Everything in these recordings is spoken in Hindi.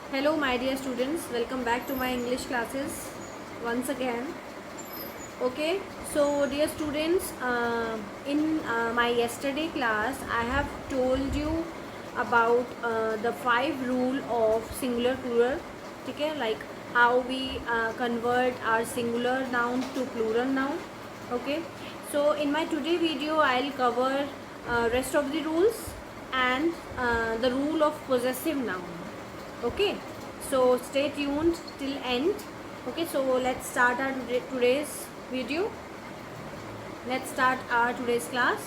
Hello my dear students, welcome back to my English classes once again. Okay, so dear students, in my yesterday class I have told you about the 5 rule of singular plural. Okay, like how we convert our singular noun to plural noun. Okay, so in my today video I'll cover rest of the rules and the rule of possessive noun. Okay, so stay tuned till end. Okay, so let's start our today's video. Let's start our today's class,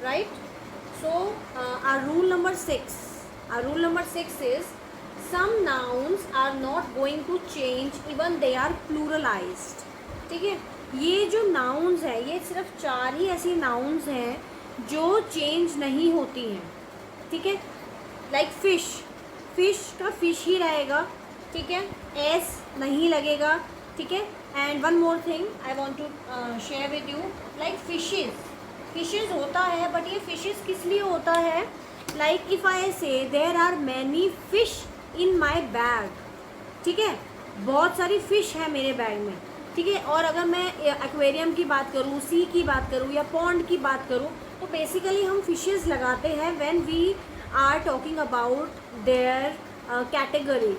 right? So our rule number 6, our rule number 6 is some nouns are not going to change even they are pluralized. ठीक है, ये जो nouns है ये सिर्फ 4 ही ऐसी nouns हैं जो चेंज नहीं होती हैं. ठीक है, लाइक फिश, फिश का फिश ही रहेगा. ठीक है, एस नहीं लगेगा. ठीक है, and one more thing I want to share with you, like fishes, fishes होता है बट ये फिशेस किस लिए होता है? Like if I say there are many fish in my bag. ठीक है, बहुत सारी फिश है मेरे बैग में. ठीक है, और अगर मैं एक्वेरियम की बात करूँ, सी की बात करूँ या पॉन्ड की बात करूँ, तो बेसिकली हम फिशेस लगाते हैं when we are talking about there category.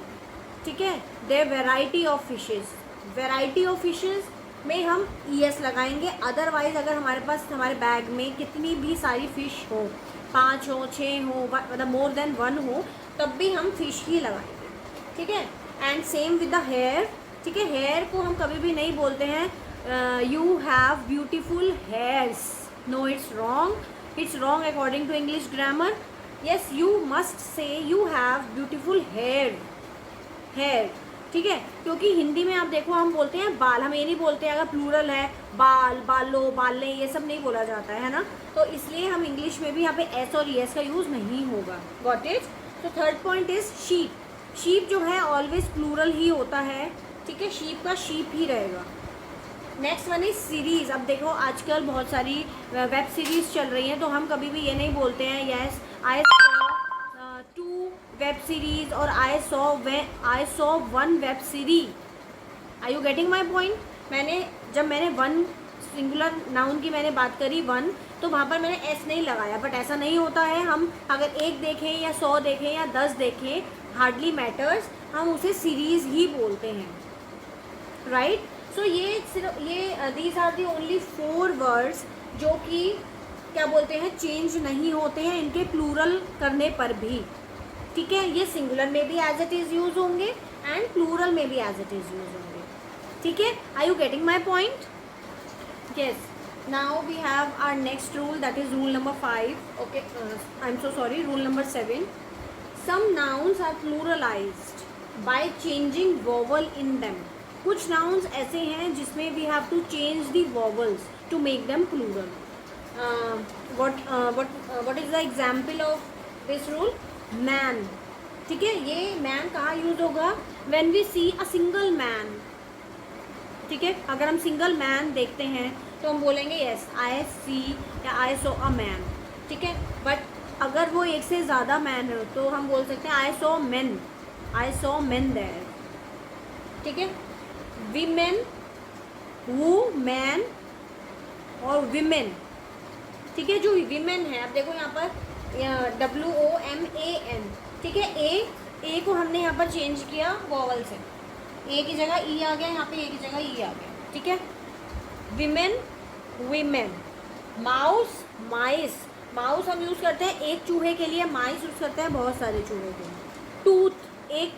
ठीक है, there variety of fishes, variety of fishes में हम ईएस लगाएंगे. अदरवाइज अगर हमारे पास हमारे बैग में कितनी भी सारी फ़िश हो, 5 हो, 6 हो, मतलब मोर देन 1 हो, तब भी हम फिश ही लगाएंगे. ठीक है, and same with the hair. ठीक है, हेयर को हम कभी भी नहीं बोलते हैं you have beautiful hairs. No, it's wrong, it's wrong according to English grammar. Yes, you must say you have beautiful hair, hair. ठीक है, क्योंकि हिंदी में आप देखो हम बोलते हैं बाल, हम ये नहीं बोलते हैं अगर प्लूरल है बाल, बालो, बालें, ये सब नहीं बोला जाता है ना. तो इसलिए हम इंग्लिश में भी यहाँ पे एस और एस का यूज़ नहीं होगा. Got it? तो third point is sheep. Sheep जो है ऑलवेज प्लूरल ही होता है. ठीक है, शीप का शीप ही रहेगा. Next one is series. अब देखो आजकल बहुत सारी वेब सीरीज़ चल रही हैं, तो हम कभी भी ये नहीं बोलते हैं yes I saw 2 web series और I saw 1 web series. Are you getting my point? जब मैंने 1 सिंगुलर नाउन की मैंने बात करी 1, तो वहाँ पर मैंने एस नहीं लगाया. बट ऐसा नहीं होता है. हम अगर 1 देखें या 100 देखें या 10 देखें, हार्डली मैटर्स, हम उसे सीरीज़ ही बोलते हैं. राइट? सो ये सिर्फ ये these are the only 4 words जो कि क्या बोलते हैं, चेंज नहीं होते हैं इनके प्लूरल करने पर भी. ठीक है, ये सिंगुलर में भी एज इट इज़ यूज़ होंगे एंड प्लूरल में भी एज इट इज़ यूज़ होंगे. ठीक है, are you getting my point? yes, now we have our next rule, that is rule number 5. okay, I'm so sorry, rule number 7. Some nouns are pluralized by changing vowel in them. कुछ nouns ऐसे हैं जिसमें we have to change the vowels to make them plural. what is the example of this rule? man. ठीक है, ये man कहाँ यूज होगा? when we see a single man. ठीक है, अगर हम सिंगल मैन देखते हैं तो हम बोलेंगे यस आई सी या आई सॉ अ मैन. ठीक है, बट अगर वो एक से ज़्यादा मैन हो तो हम बोल सकते हैं I saw men, I saw men there. ठीक है, वीमेन, वू मैन और विमेन. ठीक है, जो विमेन है, अब देखो यहाँ पर WOMAN. ठीक है, ए को हमने यहाँ पर चेंज किया वॉवल से, ए की जगह ई आ गया, यहाँ पे ए की जगह ई आ गया. ठीक है, विमेन, वीमेन. माउस, माइस. माउस हम यूज़ करते हैं एक चूहे के लिए, माइस यूज़ करते हैं बहुत सारे चूहे के लिए. टूथ, एक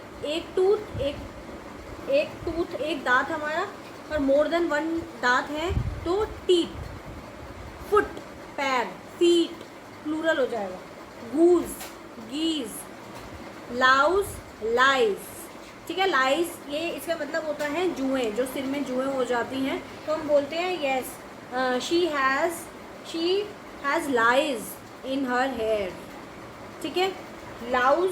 टूथ, एक दांत हमारा, और मोर देन 1 दांत है तो टीथ. फुट, पैर, फीट, प्लूरल हो जाएगा. गूज, गीज. लाउज, लाइज. ठीक है, लाइज ये इसका मतलब होता है जुएँ, जो सिर में जुएँ हो जाती हैं, तो हम बोलते हैं yes she has lice in her hair. ठीक है, लाउज,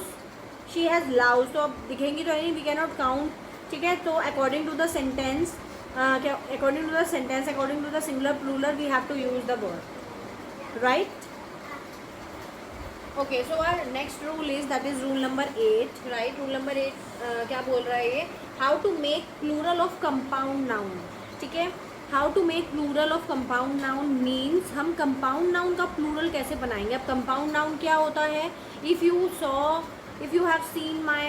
शी हैज़ लाउज. तो अब दिखेंगी तो नहीं, वी कैन नॉट काउंट. ठीक है, तो according to the sentence, according to the singular plural we have to use the word. Right? Okay, so our next rule is that is rule number 8, right. Rule number 8 क्या बोल रहा है ये? How to make plural of compound noun. ठीक है, how to make plural of compound noun means हम कंपाउंड नाउन का प्लूरल कैसे बनाएंगे. अब कंपाउंड नाउन क्या होता है? if you have seen my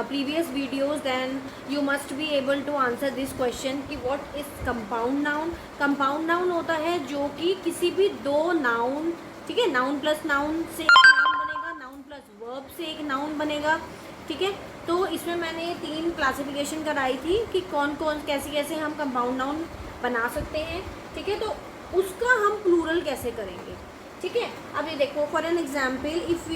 previous videos, then you must be able to answer this question कि what is compound noun. compound noun होता है जो कि किसी भी दो नाउन, ठीक है, नाउन प्लस नाउन से एक नाउन बनेगा, नाउन प्लस वर्ब से एक नाउन बनेगा. ठीक है, तो इसमें मैंने 3 क्लासिफिकेशन कराई थी कि कौन कौन कैसे कैसे हम कंपाउंड नाउन बना सकते हैं. ठीक है, तो उसका हम प्लूरल कैसे करेंगे. ठीक है, अब ये देखो, for an example, if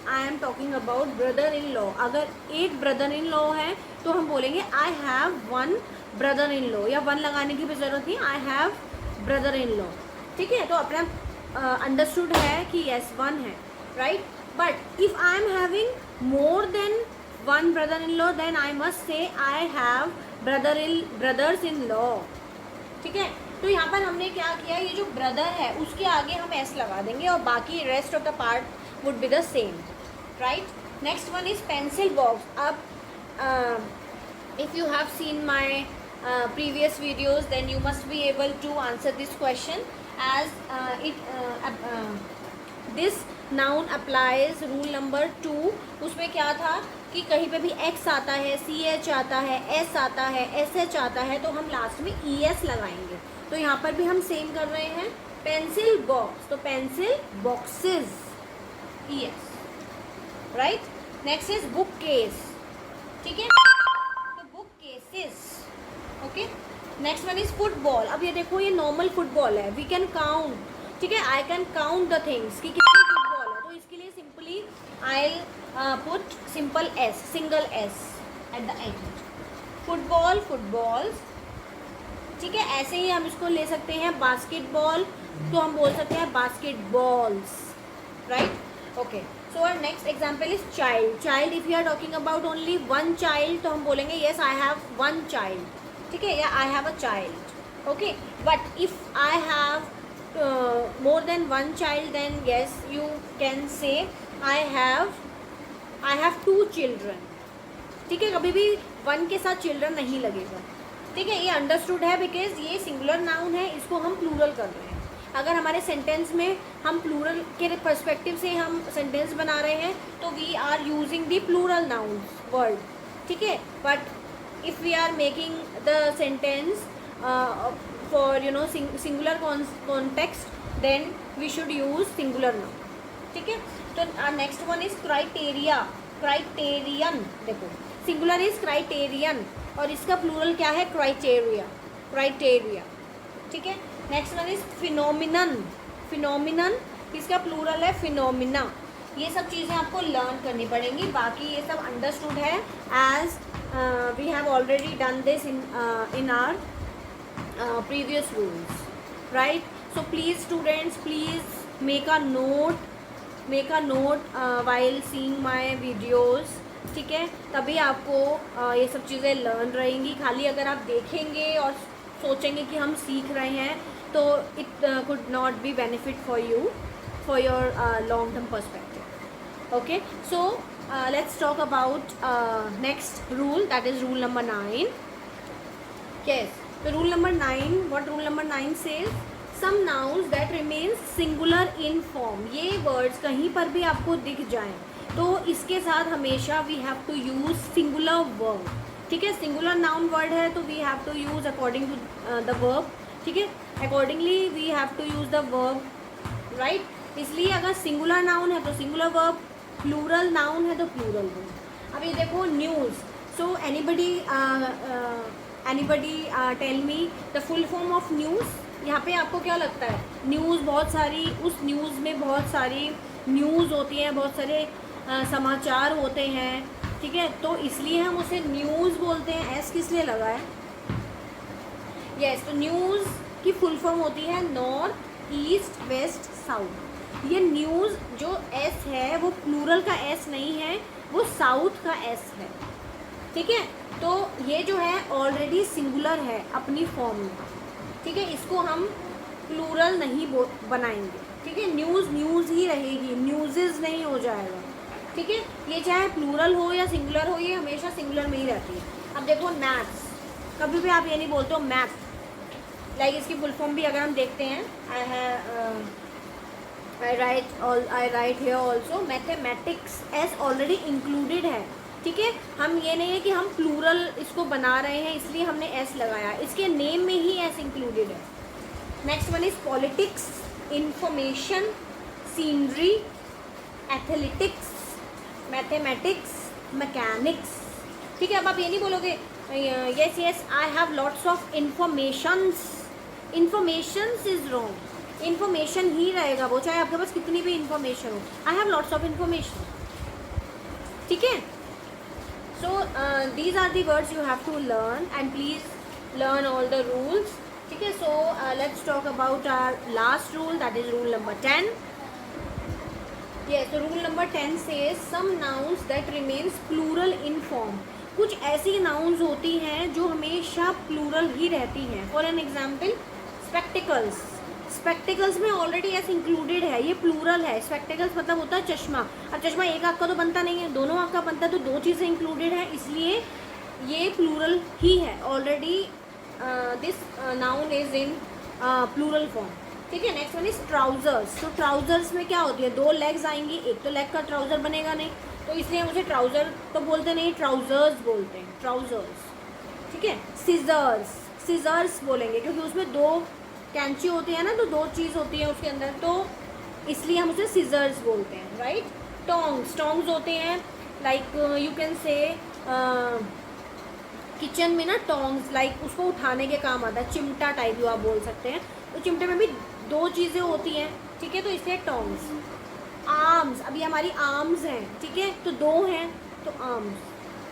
I am talking about brother in law. अगर एक ब्रदर इन लॉ है तो हम बोलेंगे I have 1 brother in law, या 1 लगाने की भी ज़रूरत नहीं, I have brother in law. ठीक है, तो अपना अंडरस्टूड है कि यस 1 है, right. But if I am having more than 1 brother in law, then I must say I have brothers in law. ठीक है, तो यहाँ पर हमने क्या किया, ये जो ब्रदर है उसके आगे हम एस लगा देंगे और बाकी rest of the part would be the same, right. Next one is pencil box. अब if you have seen my previous videos, then you must be able to answer this question as this noun applies rule number 2. उसमें क्या था कि कहीं पे भी x आता है, ch आता है, s आता है, sh आता है, तो हम लास्ट में es लगाएंगे. तो यहाँ पर भी हम सेम कर रहे हैं. पेंसिल बॉक्स, तो pencil boxes, es, right. Next is book case. ठीक है, तो book cases. Okay, next one is football. अब ये देखो, ये नॉर्मल फुटबॉल है, वी कैन काउंट. ठीक है, I can count the things कि कितनी फुटबॉल है. तो इसके लिए simply I put simple S, single S eight the and. Football, footballs. ठीक है, ऐसे ही हम इसको ले सकते हैं. बास्केटबॉल, तो हम बोल सकते हैं basketballs, right. Okay, so our next example is child. Child, if you are talking about only 1 child, तो हम बोलेंगे येस आई हैव 1 चाइल्ड. ठीक है, या I have a child. Okay, but if I have more than 1 child, then yes you can say I have 2 children. ठीक है, कभी भी 1 के साथ चिल्ड्रन नहीं लगेगा. ठीक है, ये अंडरस्टूड है बिकॉज ये सिंगुलर नाउन है, इसको हम प्लूरल कर रहे हैं. अगर हमारे सेंटेंस में हम प्लूरल के पर्सपेक्टिव से हम सेंटेंस बना रहे हैं तो we are using the plural noun word. ठीक है, but if we are making the sentence for singular context, then we should use singular noun. ठीक है, तो next one is criteria, criterion. देखो, singular is criterion और इसका plural क्या है, criteria, criteria. ठीक है, next one is phenomenon, phenomenon इसका plural है phenomena. ये सब चीज़ें आपको लर्न करनी पड़ेंगी, बाकी ये सब अंडरस्टूड है as we have already done this in our previous rules, right. So please students, please make a note while seeing my videos. ठीक है, तभी आपको ये सब चीज़ें लर्न रहेंगी. खाली अगर आप देखेंगे और सोचेंगे कि हम सीख रहे हैं तो it could not be benefit for you for your long term perspective. Okay, so let's talk about next rule, that is rule number 9. Yes, so rule number 9, what rule number 9 says, some nouns that remains singular in form. ये words कहीं पर भी आपको दिख जाएं तो इसके साथ हमेशा we have to use singular verb. ठीक है, singular noun word है तो we have to use according to the verb. ठीक है, accordingly we have to use the verb, right. इसलिए अगर singular noun है तो singular verb, प्लूरल नाउन है तो प्लूरल वर्ब. अब ये देखो, news. So anybody tell me the full form of news. यहाँ पे आपको क्या लगता है, न्यूज़ बहुत सारी, उस न्यूज़ में बहुत सारी न्यूज़ होती हैं, बहुत सारे समाचार होते हैं. ठीक है, तो इसलिए हम उसे न्यूज़ बोलते हैं. एस किस लिए लगा है, यस, तो न्यूज़ की फुल फॉर्म होती है नॉर्थ, ईस्ट, वेस्ट, साउथ. ये न्यूज़ जो एस है वो प्लूरल का एस नहीं है, वो साउथ का एस है. ठीक है, तो ये जो है ऑलरेडी सिंगुलर है अपनी फॉर्म में. ठीक है, इसको हम प्लूरल नहीं बनाएंगे. ठीक है, न्यूज़ न्यूज़ ही रहेगी, न्यूज़ेस नहीं हो जाएगा, ठीक है। ये चाहे प्लूरल हो या सिंगुलर हो, ये हमेशा सिंगुलर में ही रहती है। अब देखो मैथ्स, कभी भी आप ये नहीं बोलते हो मैथ, लाइक इसकी फुल फॉर्म भी अगर हम देखते हैं, I write here also mathematics S already included है, ठीक है। हम ये नहीं है कि हम प्लूरल इसको बना रहे हैं इसलिए हमने एस लगाया, इसके नेम में ही एस इंक्लूडेड है। Next one is politics, information, scenery, athletics, mathematics, mechanics, ठीक है। अब आप ये नहीं बोलोगे yes yes I have lots of informations, informations is wrong, information ही रहेगा वो, चाहे आपके पास कितनी भी इंफॉर्मेशन हो। I have lots of information, ठीक है। So these are the words you have to learn and please learn all the rules, ठीक है। सो let's talk about our last rule, that is rule number 10. Yes, so rule number 10 says some nouns that remains plural in form. कुछ ऐसी nouns होती हैं जो हमेशा plural ही रहती हैं. For an example, spectacles. Spectacles में already as included है, ये plural है. Spectacles मतलब होता है चश्मा. अब चश्मा एक आँख का तो बनता नहीं है, दोनों आँख का बनता है, तो दो चीज़ें included हैं, इसलिए ये plural ही है. Already this noun is in plural form. ठीक है। Next one is trousers. तो ट्राउजर्स में क्या होती है, दो लेग्स आएंगी, एक तो लेग का ट्राउजर बनेगा नहीं, तो इसलिए मुझे ट्राउजर तो बोलते नहीं, ट्राउजर्स बोलते हैं, ट्राउजर्स, ठीक है। सीजर्स, सीजर्स बोलेंगे क्योंकि उसमें दो कैंची होती है ना, तो दो चीज़ होती है उसके अंदर, तो इसलिए हम उसे सीजर्स बोलते हैं, राइट। टोंग्स, टोंग्स होते हैं लाइक यू कैन से किचन में ना टोंग्स, लाइक उसको उठाने के काम आता है, चिमटा टाइप जो आप बोल सकते हैं, तो चिमटे में भी दो चीज़ें होती हैं, ठीक है, तो इसलिए टोंग्स. आर्म्स, अभी हमारी आर्म्स हैं, ठीक है, तो दो हैं तो arms.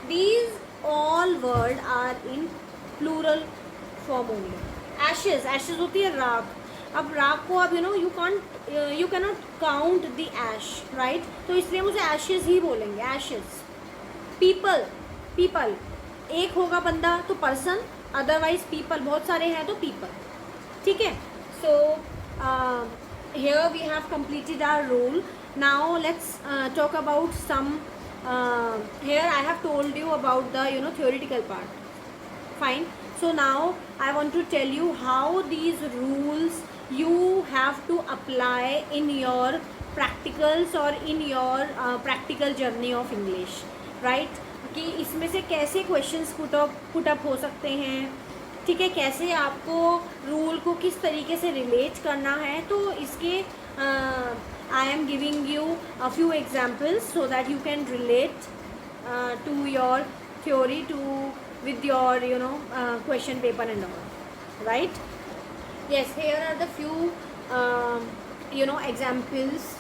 These all word are in plural form only. Ashes, ashes होती है राख. अब राख को अब you can not count the ash, right, तो इसलिए मुझे एशेज ही बोलेंगे, एशेज. पीपल, पीपल एक होगा बंदा तो पर्सन, अदरवाइज पीपल बहुत सारे हैं तो पीपल, ठीक है. सो here we have completed our rule. Now let's talk about some here I have told you about the theoretical part. Fine. So now I want to tell you how these rules you have to apply in your practicals or in your practical journey of English, right? कि इसमें से कैसे क्वेश्चंस पुट अप हो सकते हैं, ठीक है, कैसे आपको रूल को किस तरीके से रिलेट करना है. तो इसके I am giving you a few examples so that you can relate to your theory to with your question paper and all, right. yes, here are the few examples.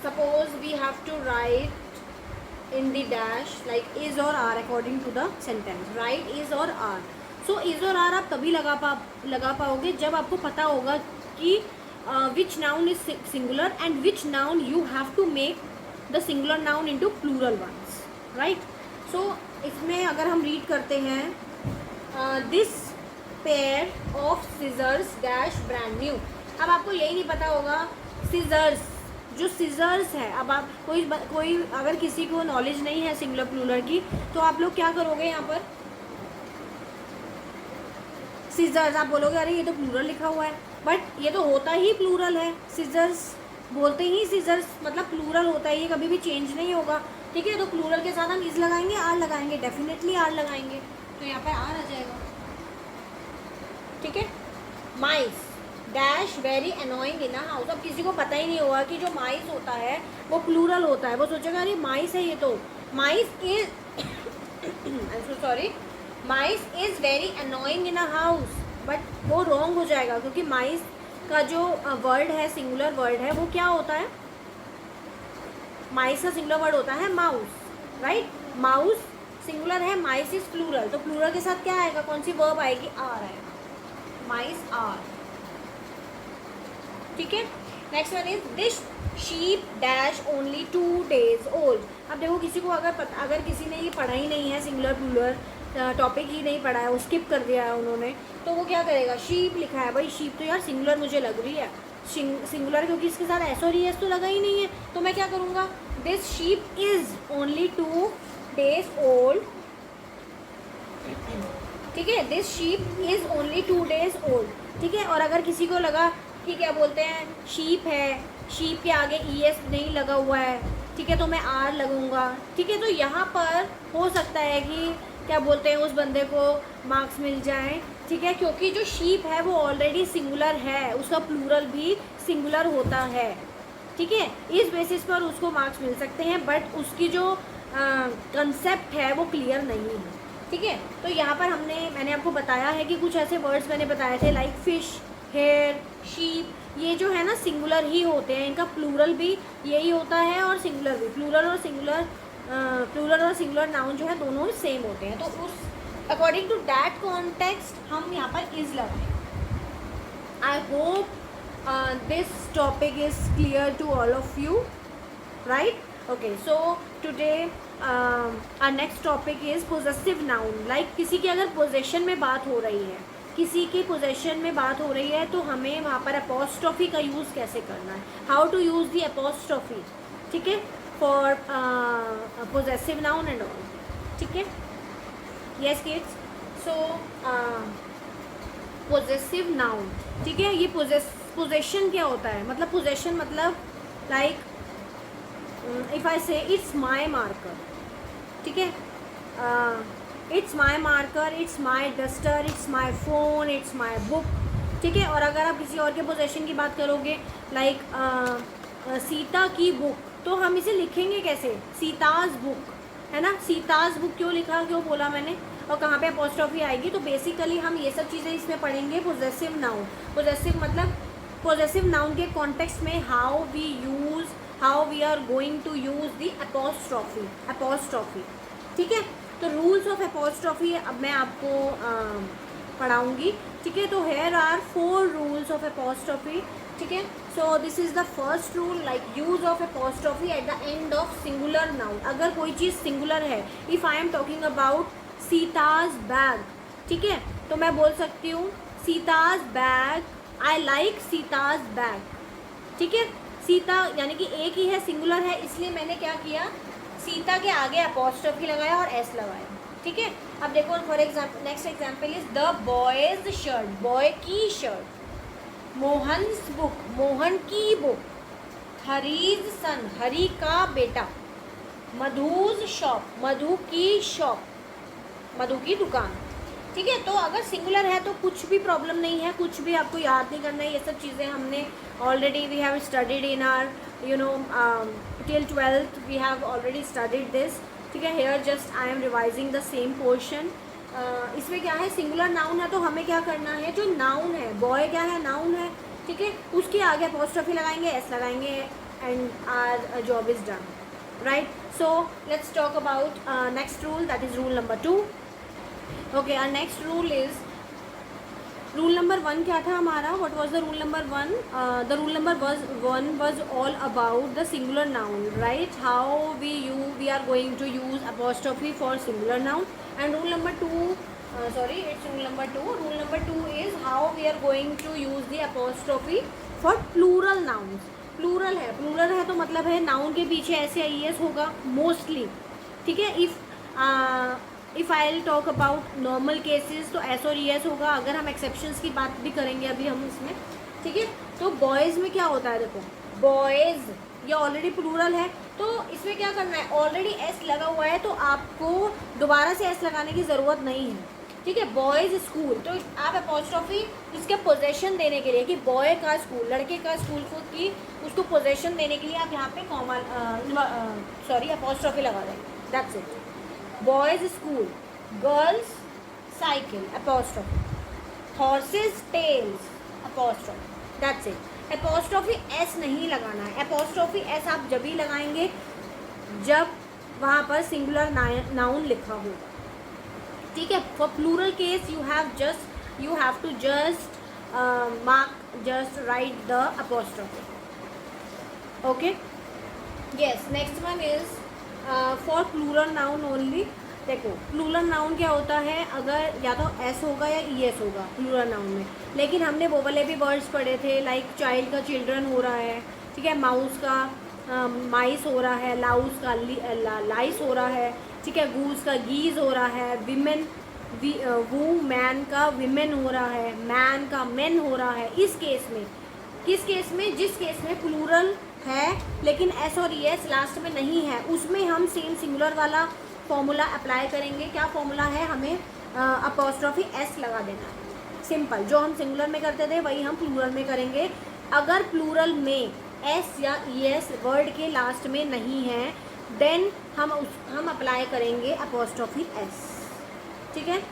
Suppose we have to write in the dash like is or are according to the sentence. Write is or are. So is or are आप तभी लगा पाओगे जब आपको पता होगा कि which noun is singular and which noun you have to make the singular noun into plural ones, right. So इसमें अगर हम रीड करते हैं this pair of scissors dash brand new. अब आपको यही नहीं पता होगा scissors जो सीजर्स है. अब आप कोई अगर किसी को नॉलेज नहीं है सिंगुलर प्लूरल की, तो आप लोग क्या करोगे, यहाँ पर सीजर्स आप बोलोगे अरे ये तो प्लूरल लिखा हुआ है, बट ये तो होता ही प्लूरल है. सीजर्स बोलते ही सीजर्स मतलब प्लूरल होता है, ये कभी भी चेंज नहीं होगा, ठीक है. तो प्लूरल के साथ हम इज लगाएंगे, आर लगाएंगे, डेफिनेटली आर लगाएंगे, तो यहाँ पर आर आ जाएगा, ठीक है. Mice dash very annoying in a house. अब किसी को पता ही नहीं होगा कि जो माइस होता है वो प्लूरल होता है, वो सोचेगा अरे माइस है ये तो. Mice is I am so sorry, mice is very annoying in a house, but वो रॉन्ग हो जाएगा क्योंकि माइस का जो वर्ड है, सिंगुलर वर्ड है, वो क्या होता है, माइस का सिंगुलर वर्ड होता है माउस, राइट. माउस सिंगुलर है, माइस इज प्लूरल, तो प्लूरल के साथ क्या आएगा, कौन सी वर्ब आएगी, आर आएगा, माइस आर, ठीक है. Next one is this sheep dash only 2 days old. अब देखो किसी को अगर किसी ने ये पढ़ा ही नहीं है, सिंगुलर प्लूरल टॉपिक ही नहीं पढ़ा है, वो स्किप कर दिया है उन्होंने, तो वो क्या करेगा, शीप लिखा है, भाई शीप तो यार सिंगुलर मुझे लग रही है, सिंगुलर, क्योंकि इसके साथ एस और एस तो लगा ही नहीं है, तो मैं क्या करूँगा, this sheep is only 2 days old, ठीक है, this sheep is only 2 days old, ठीक है। और अगर किसी को लगा कि क्या बोलते हैं शीप है, शीप के आगे ई एस नहीं लगा हुआ है, ठीक है, तो मैं आर लगूँगा, ठीक है। तो यहाँ पर हो सकता है कि क्या बोलते हैं उस बंदे को मार्क्स मिल जाएं, ठीक है, क्योंकि जो शीप है वो ऑलरेडी सिंगुलर है, उसका प्लूरल भी सिंगुलर होता है, ठीक है। इस बेसिस पर उसको मार्क्स मिल सकते हैं, बट उसकी जो कंसेप्ट है वो क्लियर नहीं है, ठीक है। तो यहाँ पर मैंने आपको बताया है कि कुछ ऐसे वर्ड्स मैंने बताए थे लाइक फिश, हेयर, शीप, ये जो है ना सिंगुलर ही होते हैं, इनका प्लूरल भी यही होता है और सिंगुलर भी, प्लूरल और सिंगुलर नाउन जो है दोनों सेम होते हैं। तो उस अकॉर्डिंग टू दैट कॉन्टेक्स्ट हम यहाँ पर इज लगाएं। I hope this topic is clear to all of you, right? Okay, so today our next topic is possessive noun. Like किसी की अगर possession में बात हो रही है, किसी की possession में बात हो रही है, तो हमें वहाँ पर apostrophe का यूज़ कैसे करना है, how to use the apostrophe, ठीक है, for possessive noun and all, ठीक है। Yes kids, so possessive noun, ठीक है। ये पोजेशन क्या होता है, मतलब पोजेशन मतलब लाइक इफ़ आई से इट्स माई मार्कर, ठीक है, it's my marker, it's my duster, it's my phone, it's my book, ठीक है। और अगर आप किसी और के पोजेशन की बात करोगे लाइक सीता की बुक, तो हम इसे लिखेंगे कैसे, सीताज बुक, है ना। सीताज बुक क्यों लिखा, क्यों बोला मैंने, और कहाँ पे अपॉस्ट्रोफी आएगी, तो बेसिकली हम ये सब चीज़ें इसमें पढ़ेंगे। पोजेसिव नाउन, पोजेसिव मतलब पोजेसिव नाउन के कॉन्टेक्स्ट में how we are going to use the apostrophe, ठीक है। तो रूल्स ऑफ अपॉस्ट्रोफी अब मैं आपको पढ़ाऊँगी, ठीक है। तो here are 4 rules of apostrophe, ठीक है। So this is the first rule, like use of apostrophe at the end of singular noun. अगर कोई चीज़ सिंगुलर है, if I am talking about Sita's bag, ठीक है, तो मैं बोल सकती हूँ Sita's bag, I like Sita's bag, ठीक है। सीता यानी कि एक ही है, सिंगुलर है, इसलिए मैंने क्या किया, सीता के आगे अपॉस्ट्रोफी लगाया और एस लगाया, ठीक है। अब देखो for example, next example is the boys shirt, boy की शर्ट, मोहन्स बुक, मोहन की बुक, हरीज सन, हरी का बेटा, मधुज शॉप, मधु की शॉप, मधु की दुकान, ठीक है। तो अगर सिंगुलर है तो कुछ भी प्रॉब्लम नहीं है, कुछ भी आपको याद नहीं करना है, ये सब चीज़ें हमने already we have studied in our till 12th we have already studied this, ठीक है। Here just I am revising the same portion. इसमें क्या है, सिंगुलर नाउन है, तो हमें क्या करना है, जो नाउन है, बॉय क्या है, नाउन है, ठीक है, उसके आगे अपॉस्ट्रोफी लगाएंगे, एस लगाएंगे, and our job is done, right. So let's talk about next rule, that is rule number 2। Okay, our next rule is rule number 1 क्या था हमारा, what was the rule number 1, the rule number 1 was all about the singular noun, right, how we are going to use apostrophe for singular noun. And rule number 2 it's rule number 2 is how we are going to use the apostrophe for plural nouns. Plural है तो मतलब है नाउन के पीछे ऐसे आई एस होगा मोस्टली, ठीक है। If I will talk about normal cases तो एस और ई एस होगा, अगर हम एक्सेप्शंस की बात भी करेंगे अभी हम इसमें, ठीक है। तो बॉयज़ में क्या होता है, देखो बॉयज़ ये ऑलरेडी प्लूरल है, तो इसमें क्या करना है, ऑलरेडी एस लगा हुआ है, तो आपको दोबारा से एस लगाने की ज़रूरत नहीं है, ठीक है। बॉयज़ स्कूल, तो आप अपॉस्ट्रोफी इसके पोजेशन देने के लिए कि बॉय का स्कूल, लड़के का स्कूल को की उसको पोजेशन देने के लिए आप यहाँ पे अपॉस्ट्रोफी लगा दें, that's it. Boys school, girls cycle, apostrophe, horses tails, apostrophe, that's it. Apostrophe S नहीं लगाना है, अपॉस्ट्रोफी एस आप जब ही लगाएंगे जब वहाँ पर सिंगुलर नाउन लिखा होगा, ठीक है। For plural case you have to just write the apostrophe, okay. yes, next one is for plural noun only, देखो प्लूरल नाउन क्या होता है, अगर या तो एस होगा या ई एस होगा प्लूरल नाउन में, लेकिन हमने वो वाले भी वर्ड्स पढ़े थे, लाइक चाइल्ड का चिल्ड्रन हो रहा है, ठीक है, माउस का माइस हो रहा है, लाउस का लाइस हो रहा है, ठीक है, गूस का गीज हो रहा है, विमेन वो मैन का विमेन हो रहा है, मैन का मेन हो रहा है। इस केस में, किस केस में, जिस केस में प्लूरल है लेकिन एस और ई एस लास्ट में नहीं है, उसमें हम सेम सिंगुलर वाला फॉर्मूला अप्लाई करेंगे। क्या फॉर्मूला है, हमें अपोस्ट्रॉफी एस लगा देना है, सिंपल। जो हम सिंगुलर में करते थे वही हम प्लूरल में करेंगे। अगर प्लूरल में एस या ई एस वर्ड के लास्ट में नहीं है, देन हम अप्लाई करेंगे अपोस्ट्रॉफी एस, ठीक है।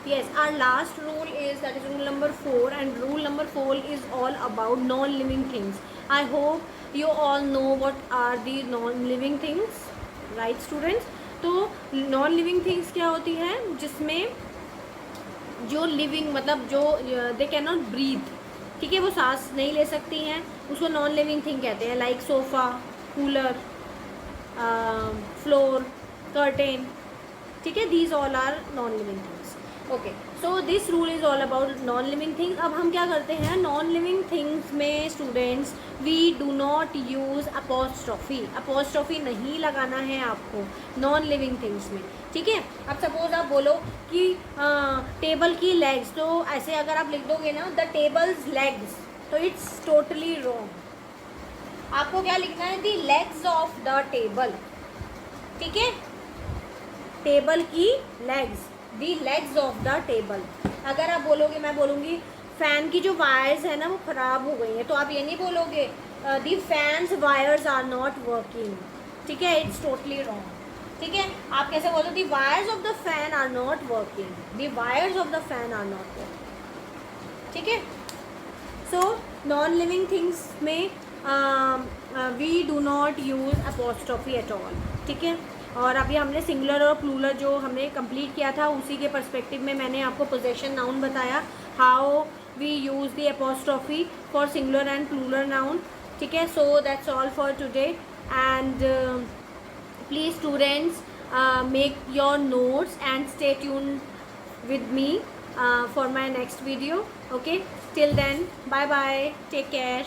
Yes, our last rule is, that is rule number 4, and rule number 4 is all about non-living things. I hope you all know what are the non-living things, right students? तो non-living things क्या होती है, जिसमें जो living मतलब जो they cannot breathe, ठीक है, वो सांस नहीं ले सकती हैं, उसको नॉन लिविंग थिंग कहते हैं, like sofa, cooler, floor, curtain, ठीक है, these all are non living things. Okay, so this rule is all about non living things. अब हम क्या करते हैं, नॉन लिविंग थिंग्स में students we do not use apostrophe, apostrophe नहीं लगाना है आपको नॉन लिविंग थिंग्स में, ठीक है। अब सपोज आप बोलो कि टेबल की लेग्स, तो ऐसे अगर आप लिख दोगे ना द टेबल्स लेग्स, तो इट्स टोटली रॉन्ग। आपको क्या लिखना है, the legs of the table, ठीक है, टेबल की legs, the legs of the table. अगर आप बोलोगे, मैं बोलूँगी फ़ैन की जो वायर्स है ना वो ख़राब हो गई हैं, तो आप ये नहीं बोलोगे the fan's wires are not working, ठीक है, इट्स टोटली रॉन्ग, ठीक है। आप कैसे बोलो, the wires of the fan are not working, the wires of the fan are not working, ठीक है। सो नॉन लिविंग थिंग्स में we do not use apostrophe at all, ठीक है। और अभी हमने सिंगुलर और प्लूरल जो हमने कंप्लीट किया था, उसी के पर्सपेक्टिव में मैंने आपको पोजेशन नाउन बताया, how we use the apostrophe for singular and plural noun, ठीक है। So that's all for today, and please students make your notes and stay tune with me for my next video. Okay, till then, bye bye, take care.